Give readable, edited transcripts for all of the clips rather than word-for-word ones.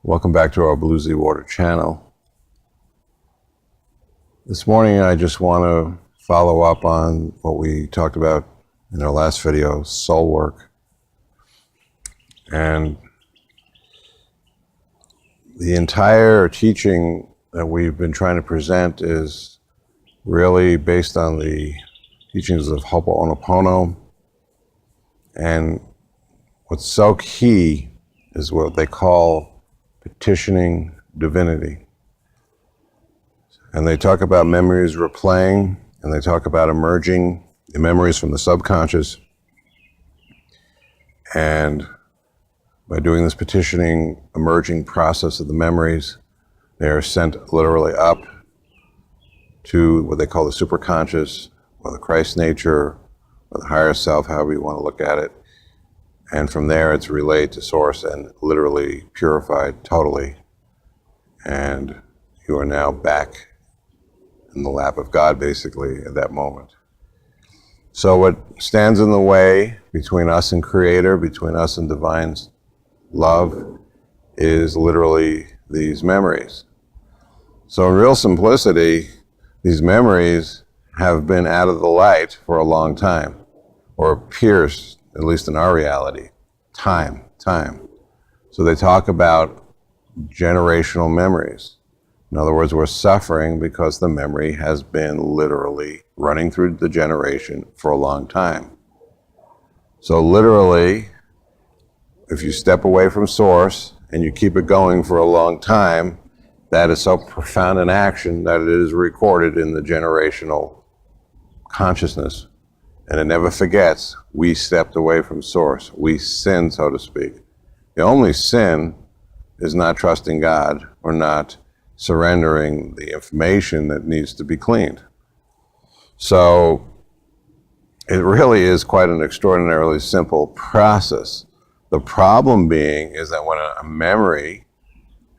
Welcome back to our Blue Z Water channel. This morning I just want to follow up on what we talked about in our last video, soul work. And the entire teaching that we've been trying to present is really based on the teachings of Hoʻoponopono. And what's so key is what they call petitioning divinity. And they talk about memories replaying, and they talk about emerging the memories from the subconscious. And by doing this petitioning, emerging process of the memories, they are sent literally up to what they call the superconscious, or the Christ nature, or the higher self, however you want to look at it. And from there, it's relayed to source and literally purified totally. And you are now back in the lap of God, basically, at that moment. So what stands in the way between us and Creator, between us and divine love, is literally these memories. So in real simplicity, these memories have been out of the light for a long time, or pierced, at least in our reality, time. So they talk about generational memories. In other words, we're suffering because the memory has been literally running through the generation for a long time. So literally, if you step away from source and you keep it going for a long time, that is so profound an action that it is recorded in the generational consciousness. And it never forgets, we stepped away from source. We sinned, so to speak. The only sin is not trusting God or not surrendering the information that needs to be cleaned. So it really is quite an extraordinarily simple process. The problem being is that when a memory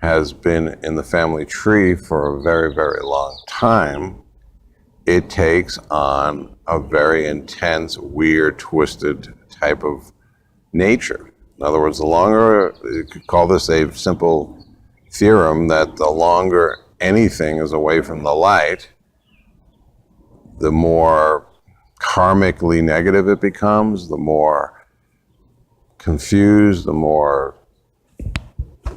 has been in the family tree for a very, very long time, it takes on a very intense, weird, twisted type of nature. In other words, the longer, you could call this a simple theorem, that the longer anything is away from the light, the more karmically negative it becomes, the more confused, the more, a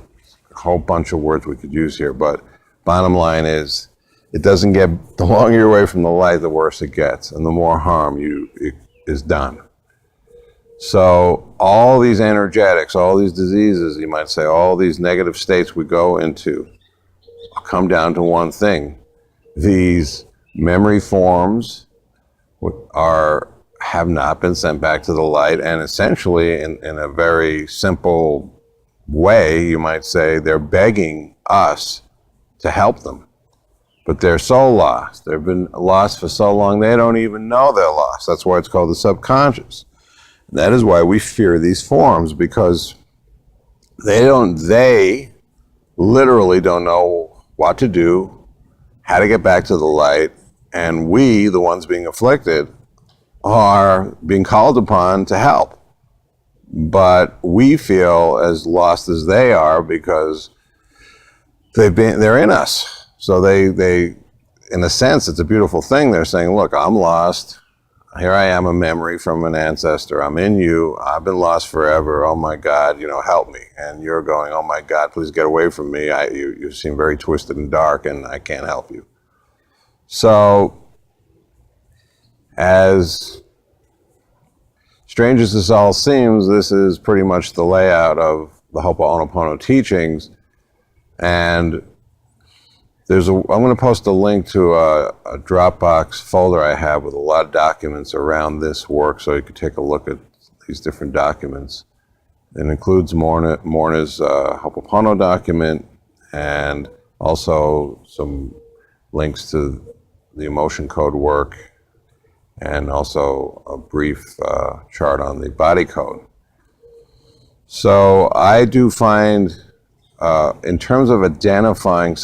whole bunch of words we could use here, but bottom line is, it doesn't get, the longer you're away from the light, the worse it gets, and the more harm is done. So all these energetics, all these diseases, you might say, all these negative states we go into come down to one thing. These memory forms have not been sent back to the light, and essentially, in a very simple way, you might say, they're begging us to help them. But they're so lost. They've been lost for so long, they don't even know they're lost. That's why it's called the subconscious. And that is why we fear these forms, because they literally don't know what to do, how to get back to the light, and we, the ones being afflicted, are being called upon to help. But we feel as lost as they are because they're in us. So they, in a sense, it's a beautiful thing. They're saying, look, I'm lost. Here I am, a memory from an ancestor. I'm in you. I've been lost forever. Oh my God, help me. And you're going, oh my God, please get away from me. You seem very twisted and dark, and I can't help you. So, as strange as this all seems, this is pretty much the layout of the Hoʻoponopono teachings. And I'm going to post a link to a Dropbox folder I have with a lot of documents around this work, so you can take a look at these different documents. It includes Morna's Hoʻoponopono document, and also some links to the emotion code work, and also a brief chart on the body code. So I do find, in terms of identifying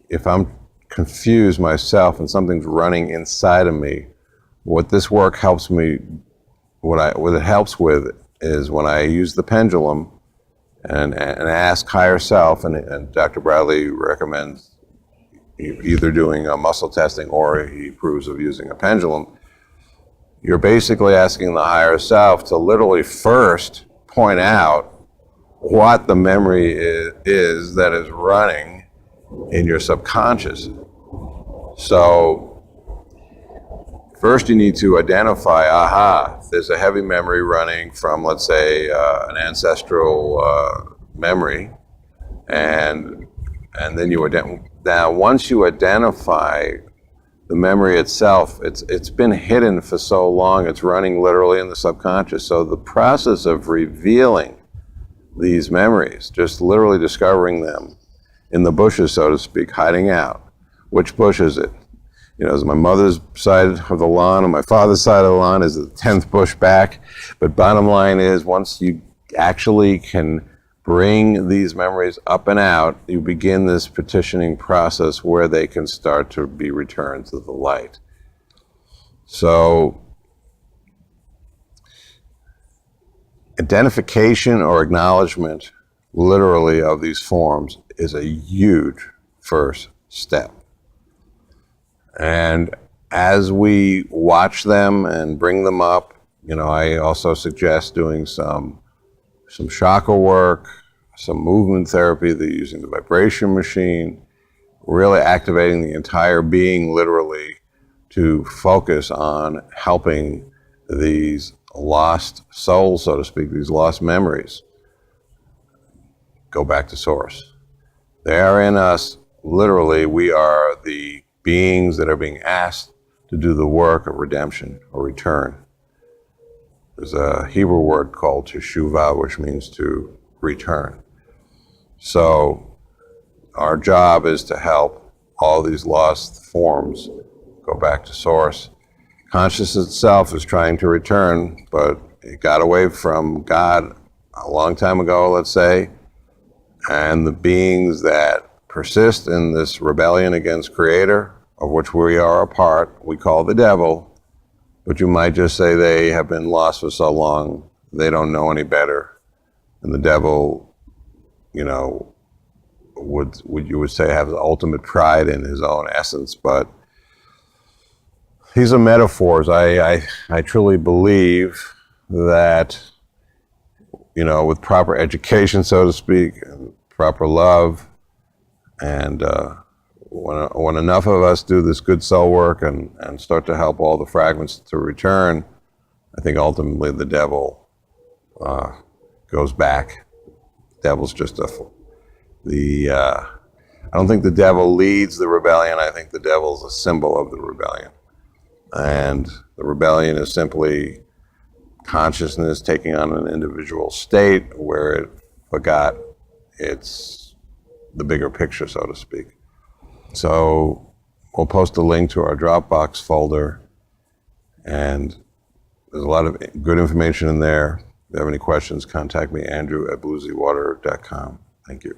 if I'm confused myself and something's running inside of me, what this work helps me, what it helps with is when I use the pendulum and ask higher self, and Dr. Bradley recommends either doing a muscle testing or he approves of using a pendulum. You're basically asking the higher self to literally first point out what the memory is that is running in your subconscious. So first you need to identify, there's a heavy memory running from, let's say, an ancestral memory, and then now once you identify the memory itself, it's been hidden for so long, it's running literally in the subconscious. So the process of revealing these memories, just literally discovering them in the bushes, so to speak, hiding out. Which bush is it? Is my mother's side of the lawn and my father's side of the lawn? Is it the 10th bush back? But bottom line is, once you actually can bring these memories up and out, you begin this petitioning process where they can start to be returned to the light. So identification or acknowledgement, literally, of these forms is a huge first step. And as we watch them and bring them up, I also suggest doing some chakra work, some movement therapy, using the vibration machine, really activating the entire being, literally, to focus on helping these lost souls, so to speak, these lost memories, go back to source. They are in us. Literally, we are the beings that are being asked to do the work of redemption or return. There's a Hebrew word called teshuvah, which means to return. So our job is to help all these lost forms go back to source. Consciousness itself is trying to return, but it got away from God a long time ago, let's say, and the beings that persist in this rebellion against Creator, of which we are a part, we call the devil, but you might just say they have been lost for so long, they don't know any better. And the devil, you would say, has ultimate pride in his own essence, but these are metaphors. I truly believe that, with proper education, so to speak, and proper love, and when enough of us do this good soul work and start to help all the fragments to return, I think ultimately the devil goes back. Devil's just I don't think the devil leads the rebellion. I think the devil's a symbol of the rebellion. And the rebellion is simply consciousness taking on an individual state where it forgot its the bigger picture, so to speak. So we'll post a link to our Dropbox folder, and there's a lot of good information in there. If you have any questions, contact me, Andrew@blueseawater.com. Thank you.